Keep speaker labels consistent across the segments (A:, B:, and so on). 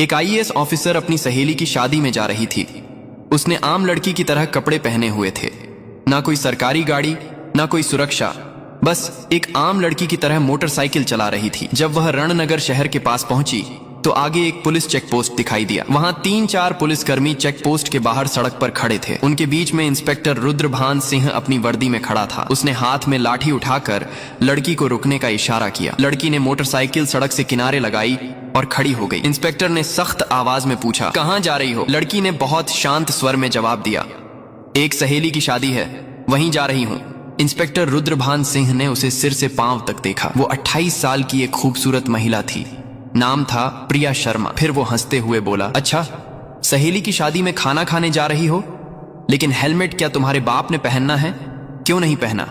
A: एक IAS officer अपनी सहेली की शादी में जा रही थी। उसने आम लड़की की तरह कपड़े पहने हुए थे, ना कोई सरकारी गाड़ी ना कोई सुरक्षा, बस एक आम लड़की की तरह मोटरसाइकिल चला रही थी। जब वह रणनगर शहर के पास पहुंची तो आगे एक पुलिस चेक पोस्ट दिखाई दिया। वहां 3-4 पुलिसकर्मी चेक पोस्ट के बाहर सड़क पर खड़े थे। उनके बीच में इंस्पेक्टर रुद्रभान सिंह अपनी वर्दी में खड़ा था। उसने हाथ में लाठी उठाकर लड़की को रुकने का इशारा किया। लड़की ने मोटरसाइकिल सड़क से किनारे लगाई और खड़ी हो गई। इंस्पेक्टर ने सख्त आवाज में पूछा, कहां जा रही हो? लड़की ने बहुत शांत स्वर में जवाब दिया, एक सहेली की शादी है, वहीं जा रही हूं। इंस्पेक्टर रुद्रभान सिंह ने उसे सिर से पांव तक देखा। वो 28 साल की एक खूबसूरत महिला थी। नाम था प्रिया शर्मा। फिर वो हंसते हुए बोला, अच्छा, सहेली की शादी में खाना खाने जा रही हो, लेकिन हेलमेट क्या तुम्हारे बाप ने पहनना है? क्यों नहीं पहना?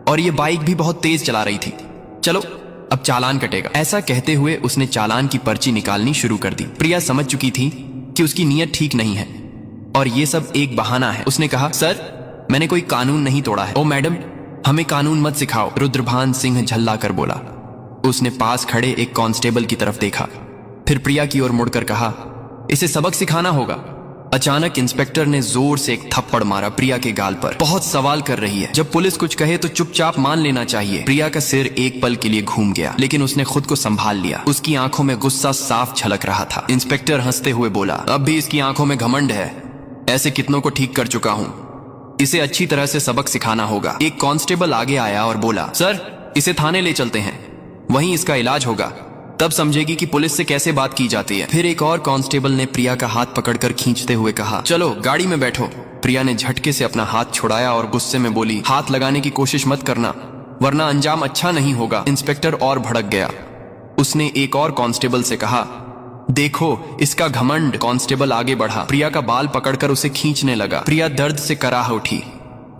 A: और ये बाइक भी बहुत तेज चला रही थी। चलो अब चालान कटेगा। ऐसा कहते हुए उसने चालान की पर्ची निकालनी शुरू कर दी। प्रिया समझ चुकी थी कि उसकी नीयत ठीक नहीं है और ये सब एक बहाना है। उसने कहा, सर, मैंने कोई कानून नहीं तोड़ा है। ओ मैडम, हमें कानून मत सिखाओ, रुद्रभान सिंह झल्ला कर बोला। उसने पास खड़े एक कांस्टेबल की तरफ देखा, फिर प्रिया की ओर मुड़कर कहा, इसे सबक सिखाना होगा। अचानक इंस्पेक्टर ने जोर से एक थप्पड़ मारा प्रिया के गाल पर। बहुत सवाल कर रही है, जब पुलिस कुछ कहे तो चुपचाप मान लेना चाहिए। प्रिया का सिर एक पल के लिए घूम गया, लेकिन उसने खुद को संभाल लिया। उसकी आंखों में गुस्सा साफ झलक रहा था। इंस्पेक्टर हंसते हुए बोला, अब भी इसकी आंखों में घमंड है। ऐसे कितनों को ठीक कर चुका हूं, इसे अच्छी तरह से सबक सिखाना होगा। एक कांस्टेबल आगे आया और बोला, सर, इसे थाने ले चलते हैं, वहीं इसका इलाज होगा, तब समझेगी कि पुलिस से कैसे बात की जाती है। फिर एक और कांस्टेबल ने प्रिया का हाथ पकड़कर खींचते हुए कहा, चलो गाड़ी में बैठो। प्रिया ने झटके से अपना हाथ छुड़ाया और गुस्से में बोली, हाथ लगाने की कोशिश मत करना, वरना अंजाम अच्छा नहीं होगा। इंस्पेक्टर और भड़क गया। उसने एक और कांस्टेबल से कहा, देखो इसका घमंड। कांस्टेबल आगे बढ़ा, प्रिया का बाल पकड़कर उसे खींचने लगा। प्रिया दर्द से कराह उठी।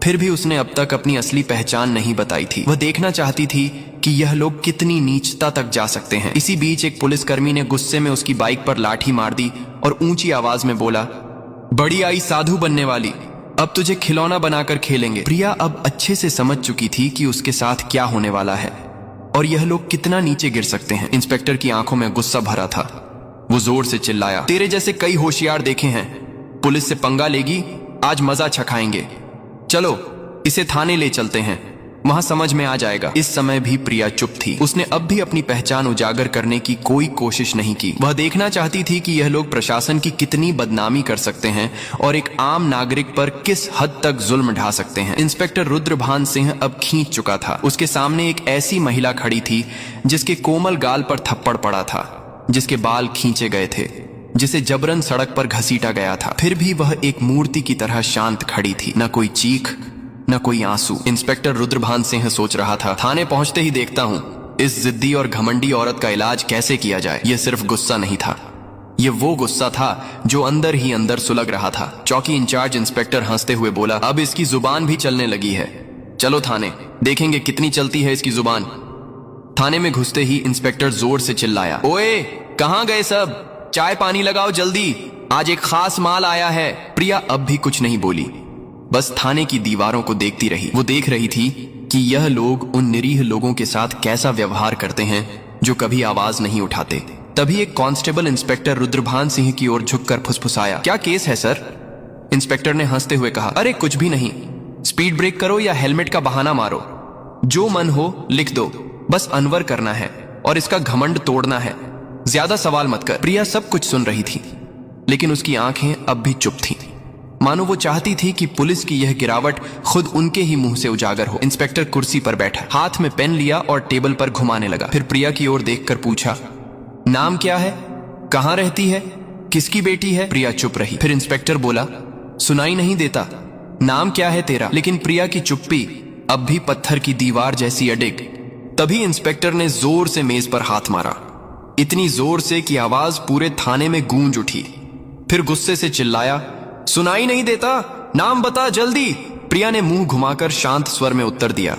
A: फिर भी उसने अब तक अपनी असली पहचान नहीं बताई थी। वह देखना चाहती थी कि यह लोग कितनी नीचता तक जा सकते हैं। इसी बीच एक पुलिसकर्मी ने गुस्से में उसकी बाइक पर लाठी मार दी और ऊंची आवाज में बोला, बड़ी आई साधु बनने वाली, अब तुझे खिलौना बनाकर खेलेंगे। प्रिया अब अच्छे से समझ चुकी थी कि उसके साथ क्या होने वाला है और यह लोग कितना नीचे गिर सकते हैं। इंस्पेक्टर की आंखों में गुस्सा भरा था। वो जोर से चिल्लाया, तेरे जैसे कई होशियार देखे हैं, पुलिस से पंगा लेगी, आज मजा छकाएंगे। चलो इसे थाने ले चलते हैं, वहां समझ में आ जाएगा। इस समय भी प्रिया चुप थी। उसने अब भी अपनी पहचान उजागर करने की कोई कोशिश नहीं की। वह देखना चाहती थी कि यह लोग प्रशासन की कितनी बदनामी कर सकते हैं और एक आम नागरिक पर किस हद तक जुल्म ढा सकते हैं। इंस्पेक्टर रुद्रभान सिंह अब खींच चुका था। उसके सामने एक ऐसी महिला खड़ी थी जिसके कोमल गाल पर थप्पड़ पड़ा था, जिसके बाल खींचे गए थे, जिसे जबरन सड़क पर घसीटा गया था। फिर भी वह एक मूर्ति की तरह शांत खड़ी थी, न कोई चीख न कोई आंसू। इंस्पेक्टर रुद्रभान सिंह सोच रहा था, थाने पहुंचते ही देखता हूं इस जिद्दी और घमंडी औरत का इलाज कैसे किया जाए। यह सिर्फ गुस्सा नहीं था, यह वो गुस्सा था जो अंदर ही अंदर सुलग रहा था। चौकी इंचार्ज इंस्पेक्टर हंसते हुए बोला, अब इसकी जुबान भी चलने लगी है, चलो थाने, देखेंगे कितनी चलती है इसकी जुबान। थाने में घुसते ही इंस्पेक्टर जोर से चिल्लाया, ओए कहां गए सब, चाय पानी लगाओ जल्दी, आज एक खास माल आया है। प्रिया अब भी कुछ नहीं बोली, बस थाने की दीवारों को देखती रही। वो देख रही थी कि यह लोग उन निरीह लोगों के साथ कैसा व्यवहार करते हैं जो कभी आवाज नहीं उठाते। तभी एक कांस्टेबल इंस्पेक्टर रुद्रभान सिंह की ओर झुककर फुसफुसाया, क्या केस है सर? इंस्पेक्टर ने हंसते हुए कहा, अरे कुछ भी नहीं, स्पीड ब्रेक करो या हेलमेट का बहाना मारो, जो मन हो लिख दो, बस अनवर करना है और इसका घमंड तोड़ना है, ज्यादा सवाल मत कर। प्रिया सब कुछ सुन रही थी, लेकिन उसकी आंखें अब भी चुप थीं, मानो वो चाहती थी कि पुलिस की यह गिरावट खुद उनके ही मुंह से उजागर हो। इंस्पेक्टर कुर्सी पर बैठा, हाथ में पेन लिया और टेबल पर घुमाने लगा। फिर प्रिया की ओर देखकर पूछा, नाम क्या है, कहां रहती है, किसकी बेटी है? प्रिया चुप रही। फिर इंस्पेक्टर बोला, सुनाई नहीं देता, नाम क्या है तेरा? लेकिन प्रिया की चुप्पी अब भी पत्थर की दीवार जैसी अडिग। तभी इंस्पेक्टर ने जोर से मेज पर हाथ मारा, इतनी जोर से कि आवाज पूरे थाने में गूंज उठी। फिर गुस्से से चिल्लाया, सुनाई नहीं देता, नाम बता जल्दी। प्रिया ने मुंह घुमाकर शांत स्वर में उत्तर दिया,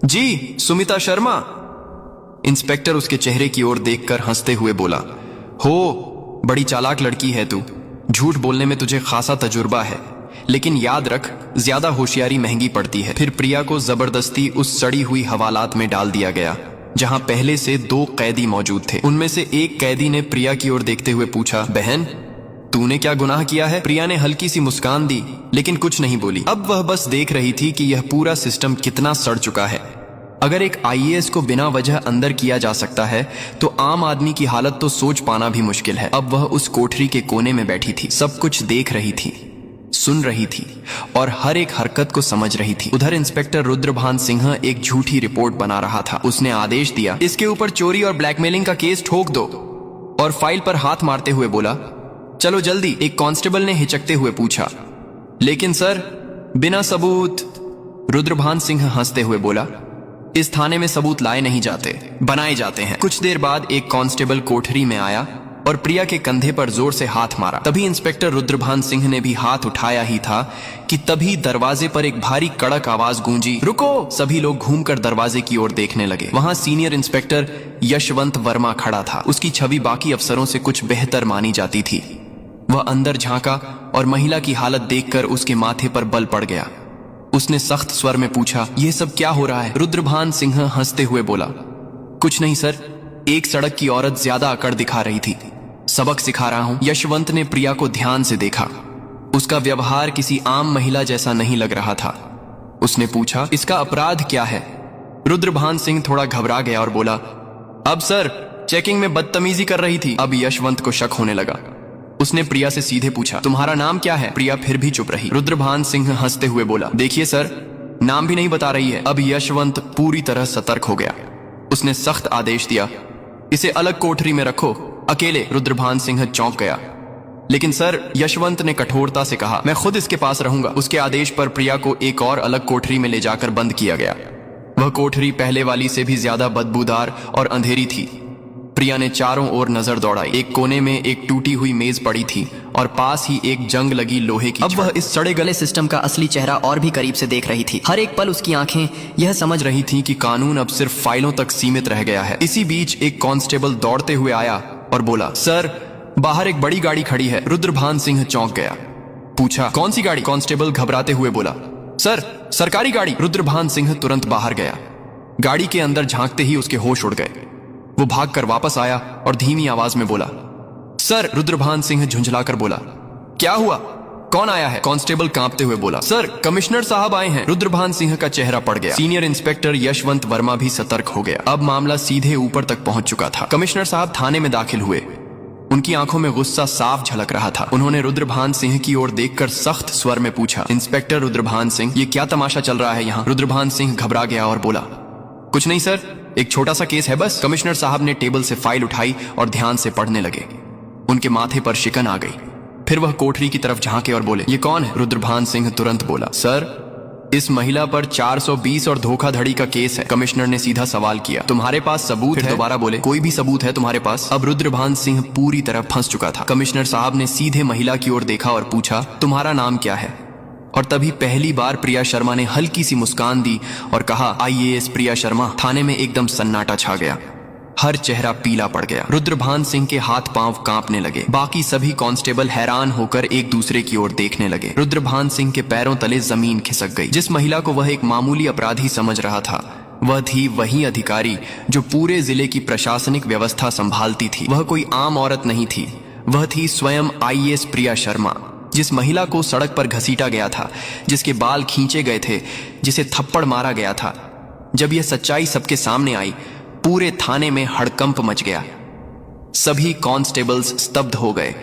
A: जी सुमिता शर्मा। इंस्पेक्टर उसके चेहरे की ओर देखकर हंसते हुए बोला, हो बड़ी चालाक लड़की है तू, झूठ बोलने में तुझे खासा तजुर्बा है, लेकिन याद रख ज्यादा होशियारी महंगी पड़ती है। फिर प्रिया को जबरदस्ती उस सड़ी हुई हवालात में डाल दिया गया जहां पहले से 2 कैदी मौजूद थे। उनमें से एक कैदी ने प्रिया की ओर देखते हुए पूछा, बहन तूने क्या गुनाह किया है? प्रिया ने हल्की सी मुस्कान दी लेकिन कुछ नहीं बोली। अब वह बस देख रही थी कि यह पूरा सिस्टम कितना सड़ चुका है। अगर एक आईएएस को बिना वजह अंदर किया जा सकता है तो आम आदमी की हालत तो सोच पाना भी मुश्किल है। अब वह उस कोठरी के कोने में बैठी थी, सब कुछ देख रही थी, सुन रही थी और हर एक हरकत को समझ रही थी। उधर इंस्पेक्टर रुद्रभान सिंह एक झूठी रिपोर्ट बना रहा था। उसने आदेश दिया, इसके ऊपर चोरी और ब्लैकमेलिंग का केस ठोक दो, और फाइल पर हाथ मारते हुए बोला, चलो जल्दी। एक कांस्टेबल ने हिचकते हुए पूछा, लेकिन सर बिना सबूत? रुद्रभान सिंह हंसते हुए बोला, इस थाने में सबूत लाए नहीं जाते, बनाए जाते हैं। कुछ देर बाद एक कांस्टेबल कोठरी में आया और प्रिया के कंधे पर जोर से हाथ मारा। तभी इंस्पेक्टर रुद्रभान सिंह ने भी हाथ उठाया ही था कि तभी दरवाजे पर एक भारी कड़क आवाज गूंजी, रुको। सभी लोग घूमकर दरवाजे की ओर देखने लगे। वहां सीनियर इंस्पेक्टर यशवंत वर्मा खड़ा था। उसकी छवि बाकी अफसरों से कुछ बेहतर मानी जाती थी। वह अंदर झांका और महिला की हालत देखकर उसके माथे पर बल पड़ गया। उसने सख्त स्वर में पूछा, यह सब क्या हो रहा है? रुद्रभान सिंह हंसते हुए बोला, कुछ नहीं सर, एक सड़क की औरत ज्यादा अकड़ दिखा रही थी, सबक सिखा रहा हूं। यशवंत ने प्रिया को ध्यान से देखा। उसका व्यवहार किसी आम महिला जैसा नहीं लग रहा था। उसने पूछा, इसका अपराध क्या है? रुद्रभान सिंह थोड़ा घबरा गया और बोला, अब सर चेकिंग में बदतमीजी कर रही थी। अब यशवंत को शक होने लगा। उसने प्रिया से सीधे पूछा, तुम्हारा नाम क्या है? प्रिया फिर भी चुप रही। रुद्रभान सिंह हंसते हुए बोला, देखिए सर, नाम भी नहीं बता रही है। अब यशवंत पूरी तरह सतर्क हो गया। उसने सख्त आदेश दिया, इसे अलग कोठरी में रखो, अकेले। रुद्रभान सिंह चौंक गया। लेकिन सर, यशवंत ने कठोरता से कहा, मैं खुद इसके पास रहूंगा। उसके आदेश पर प्रिया को एक और अलग कोठरी में ले जाकर बंद किया गया। वह कोठरी पहले वाली से भी ज्यादा बदबूदार और अंधेरी थी। प्रिया ने चारों ओर नजर दौड़ाई। एक कोने में एक टूटी हुई मेज पड़ी थी और पास ही एक जंग लगी लोहे की। अब वह इस सड़े गले सिस्टम का असली चेहरा और भी करीब से देख रही थी। हर एक पल उसकी आंखें यह समझ रही थीं कि कानून अब सिर्फ फाइलों तक सीमित रह गया है। इसी बीच एक कांस्टेबल दौड़ते हुए आया और बोला, सर बाहर एक बड़ी गाड़ी खड़ी है। रुद्रभान सिंह चौंक गया। पूछा, कौन सी गाड़ी? कांस्टेबल घबराते हुए बोला, सर सरकारी गाड़ी। रुद्रभान सिंह तुरंत बाहर गया। गाड़ी के अंदर झांकते ही उसके होश उड़ गए। वो भागकर वापस आया और धीमी आवाज में बोला, सर। रुद्रभान सिंह झुंझलाकर बोला, क्या हुआ? कौन आया है? कांस्टेबल कांपते हुए बोला, सर कमिश्नर साहब आए हैं। रुद्रभान सिंह का चेहरा पड़ गया। सीनियर इंस्पेक्टर यशवंत वर्मा भी सतर्क हो गया। अब मामला सीधे ऊपर तक पहुंच चुका था। कमिश्नर साहब थाने में दाखिल हुए। उनकी आंखों में गुस्सा साफ झलक रहा था। उन्होंने रुद्रभान सिंह की ओर देखकर सख्त स्वर में पूछा, इंस्पेक्टर रुद्रभान सिंह, ये क्या तमाशा चल रहा है यहाँ? रुद्रभान सिंह घबरा गया और बोला, कुछ नहीं सर, एक छोटा सा केस है बस। कमिश्नर साहब ने टेबल से फाइल उठाई और ध्यान से पढ़ने लगे। उनके माथे पर शिकन आ गई। फिर वह कोठरी की तरफ झांके और बोले, ये कौन है? रुद्रभान सिंह तुरंत बोला, सर इस महिला पर 420 और धोखाधड़ी का केस है। कमिश्नर ने सीधा सवाल किया, तुम्हारे पास सबूत है? दोबारा बोले, कोई भी सबूत है तुम्हारे पास? अब रुद्रभान सिंह पूरी तरह फंस चुका था। कमिश्नर साहब ने सीधे महिला की ओर देखा और पूछा, तुम्हारा नाम क्या है? और तभी पहली बार प्रिया शर्मा ने हल्की सी मुस्कान दी और कहा, आईएएस प्रिया शर्मा। थाने में एकदम सन्नाटा छा गया। हर चेहरा पीला पड़ गया। रुद्रभान सिंह के हाथ पांव कांपने लगे। बाकी सभी कांस्टेबल हैरान होकर एक दूसरे की ओर देखने लगे। रुद्रभान सिंह के पैरों तले जमीन खिसक गई। जिस महिला को वह एक मामूली अपराधी समझ रहा था, वह थी वही अधिकारी जो पूरे जिले की प्रशासनिक व्यवस्था संभालती थी। वह कोई आम औरत नहीं थी, वह थी स्वयं आईएएस प्रिया शर्मा। जिस महिला को सड़क पर घसीटा गया था, जिसके बाल खींचे गए थे, जिसे थप्पड़ मारा गया था, जब यह सच्चाई सबके सामने आई, पूरे थाने में हड़कंप मच गया। सभी कांस्टेबल्स स्तब्ध हो गए।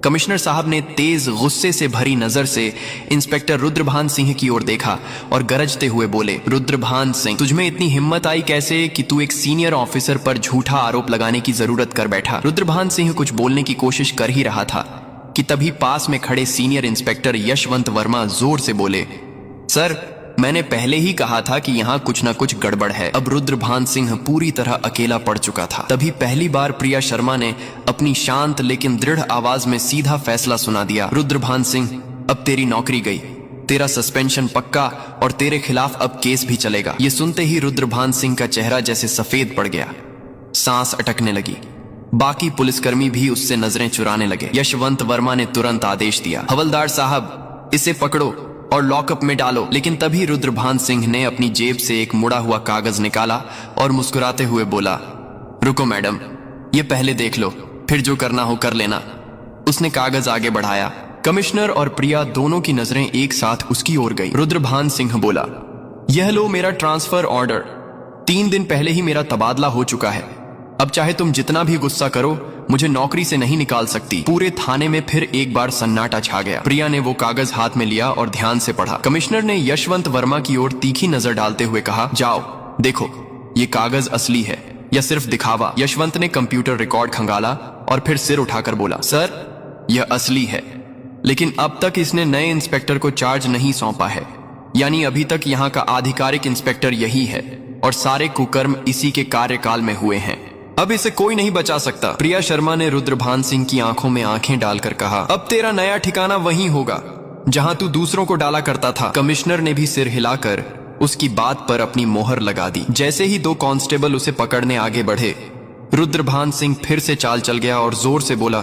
A: कमिश्नर साहब ने तेज गुस्से से भरी नजर से इंस्पेक्टर रुद्रभान सिंह की ओर देखा और गरजते हुए बोले, रुद्रभान सिंह, तुझमें इतनी हिम्मत आई कैसे कि तू एक सीनियर ऑफिसर पर झूठा आरोप लगाने की जरूरत कर बैठा? रुद्रभान सिंह कुछ बोलने की कोशिश कर ही रहा था कि तभी पास में खड़े सीनियर इंस्पेक्टर यशवंत वर्मा जोर से बोले, सर मैंने पहले ही कहा था कि यहाँ कुछ ना कुछ गड़बड़ है। अब रुद्रभान सिंह पूरी तरह अकेला पड़ चुका था। तभी पहली बार प्रिया शर्मा ने अपनी शांत लेकिन दृढ़ आवाज में सीधा फैसला सुना दिया, रुद्रभान सिंह, अब तेरी नौकरी गई, तेरा सस्पेंशन पक्का और तेरे खिलाफ अब केस भी चलेगा। ये सुनते ही रुद्रभान सिंह का चेहरा जैसे सफेद पड़ गया, सांस अटकने लगी। बाकी पुलिसकर्मी भी उससे नजरें चुराने लगे। यशवंत वर्मा ने तुरंत आदेश दिया, हवलदार साहब इसे पकड़ो और लॉकअप में डालो। लेकिन तभी रुद्रभान सिंह ने अपनी जेब से एक मुड़ा हुआ कागज निकाला और मुस्कुराते हुए बोला, रुको मैडम, ये पहले देख लो, फिर जो करना हो कर लेना। उसने कागज आगे बढ़ाया। कमिश्नर और प्रिया दोनों की नजरें एक साथ उसकी ओर गई। रुद्रभान सिंह बोला, यह लो मेरा ट्रांसफर ऑर्डर। 3 दिन पहले ही मेरा तबादला हो चुका है। अब चाहे तुम जितना भी गुस्सा करो, मुझे नौकरी से नहीं निकाल सकती। पूरे थाने में फिर एक बार सन्नाटा छा गया। प्रिया ने वो कागज हाथ में लिया और ध्यान से पढ़ा। कमिश्नर ने यशवंत वर्मा की ओर तीखी नजर डालते हुए कहा, जाओ देखो, ये कागज असली है या सिर्फ दिखावा। यशवंत ने कंप्यूटर रिकॉर्ड खंगाला और फिर सिर उठाकर बोला, सर यह असली है, लेकिन अब तक इसने नए इंस्पेक्टर को चार्ज नहीं सौंपा है। यानी अभी तक यहाँ का आधिकारिक इंस्पेक्टर यही है और सारे कुकर्म इसी के कार्यकाल में हुए हैं। अब इसे कोई नहीं बचा सकता। प्रिया शर्मा ने रुद्रभान सिंह की आंखों में आंखें डालकर कहा, अब तेरा नया ठिकाना वहीं होगा जहां तू दूसरों को डाला करता था। कमिश्नर ने भी सिर हिलाकर उसकी बात पर अपनी मोहर लगा दी। जैसे ही 2 कांस्टेबल उसे पकड़ने आगे बढ़े, रुद्रभान सिंह फिर से चाल चल गया और जोर से बोला,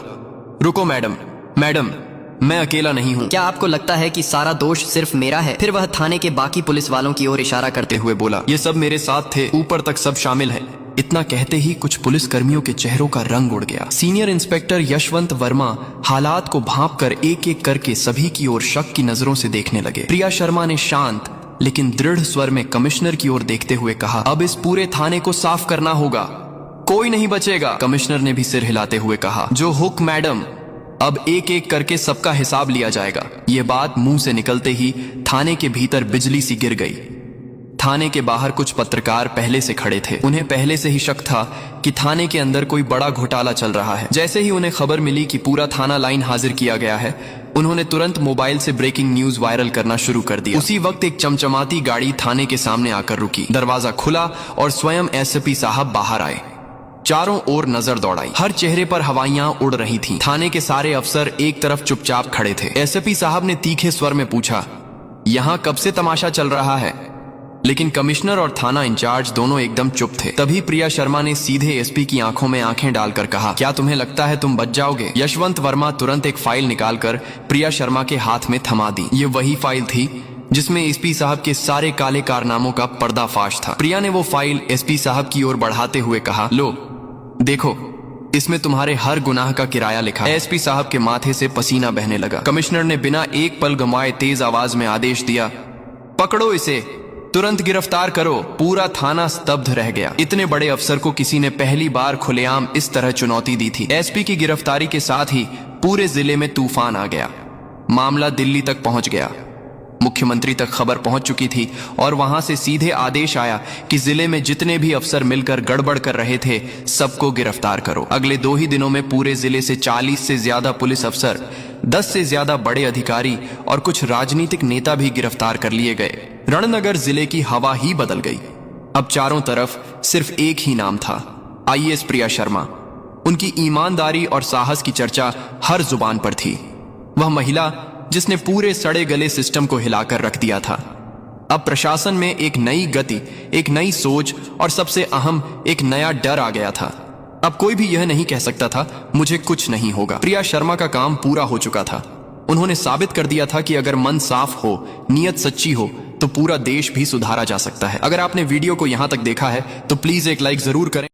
A: रुको मैडम, मैडम मैं अकेला नहीं हूँ।
B: क्या आपको लगता है कि सारा दोष सिर्फ मेरा है? फिर वह थाने के बाकी पुलिस वालों की ओर इशारा करते
A: हुए बोला, ये सब मेरे साथ थे, ऊपर तक सब शामिल है। इतना कहते ही कुछ पुलिस कर्मियों के चेहरों का रंग उड़ गया। सीनियर इंस्पेक्टर यशवंत वर्मा हालात को भांपकर एक एक करके सभी की ओर शक की नजरों से देखने लगे। प्रिया शर्मा ने शांत लेकिन दृढ़ स्वर में कमिश्नर की ओर देखते हुए कहा, अब इस पूरे थाने को साफ करना होगा, कोई नहीं बचेगा। कमिश्नर ने भी सिर हिलाते हुए कहा, जो हुक्म मैडम, अब एक एक करके सबका हिसाब लिया जाएगा। ये बात मुंह से निकलते ही थाने के भीतर बिजली सी गिर गई। थाने के बाहर कुछ पत्रकार पहले से खड़े थे। उन्हें पहले से ही शक था कि थाने के अंदर कोई बड़ा घोटाला चल रहा है। जैसे ही उन्हें खबर मिली कि पूरा थाना लाइन हाजिर किया गया है, उन्होंने तुरंत मोबाइल से ब्रेकिंग न्यूज वायरल करना शुरू कर दिया। उसी वक्त एक चमचमाती गाड़ी थाने के सामने आकर रुकी। दरवाजा खुला और स्वयं एसपी साहब बाहर आए। चारों ओर नजर दौड़ाई। हर चेहरे पर हवाइयां उड़ रही थीं। थाने के सारे अफसर एक तरफ चुपचाप खड़े थे। एसपी साहब ने तीखे स्वर में पूछा, यहां कब से तमाशा चल रहा है? लेकिन कमिश्नर और थाना इंचार्ज दोनों एकदम चुप थे। तभी प्रिया शर्मा ने सीधे एसपी की आंखों में आंखें डालकर कहा, क्या तुम्हें लगता है तुम बच जाओगे? यशवंत वर्मा तुरंत एक फाइल निकालकर प्रिया शर्मा के हाथ में थमा दी। ये वही फाइल थी जिसमें एसपी साहब के सारे काले कारनामों का पर्दाफाश था। प्रिया ने वो फाइल एसपी साहब की ओर बढ़ाते हुए कहा, लो देखो, इसमें तुम्हारे हर गुनाह का किराया लिखा है। एसपी साहब के माथे से पसीना बहने लगा। कमिश्नर ने बिना एक पल गंवाए तेज आवाज में आदेश दिया, पकड़ो इसे, तुरंत गिरफ्तार करो। पूरा थाना स्तब्ध रह गया। इतने बड़े अफसर को किसी ने पहली बार खुलेआम इस तरह चुनौती दी थी। एसपी की गिरफ्तारी के साथ ही पूरे जिले में तूफान आ गया। मामला दिल्ली तक पहुंच गया। मुख्यमंत्री तक खबर पहुंच चुकी थी और वहां से सीधे आदेश आया कि जिले में जितने भी अफसर मिलकर गड़बड़ कर रहे थे, सबको गिरफ्तार करो। अगले 2 ही दिनों में पूरे जिले से 40 से ज्यादा पुलिस अफसर, 10 से ज्यादा बड़े अधिकारी और कुछ राजनीतिक नेता भी गिरफ्तार कर लिए गए। रणनगर जिले की हवा ही बदल गई। अब चारों तरफ सिर्फ एक ही नाम था, आईएएस प्रिया शर्मा। उनकी ईमानदारी और साहस की चर्चा हर जुबान पर थी। वह महिला जिसने पूरे सड़े गले सिस्टम को हिलाकर रख दिया था। अब प्रशासन में एक नई गति, एक नई सोच और सबसे अहम एक नया डर आ गया था। अब कोई भी यह नहीं कह सकता था मुझे कुछ नहीं होगा। प्रिया शर्मा का काम पूरा हो चुका था। उन्होंने साबित कर दिया था कि अगर मन साफ हो, नीयत सच्ची हो, तो पूरा देश भी सुधारा जा सकता है। अगर आपने वीडियो को यहां तक देखा है तो प्लीज एक लाइक जरूर करें।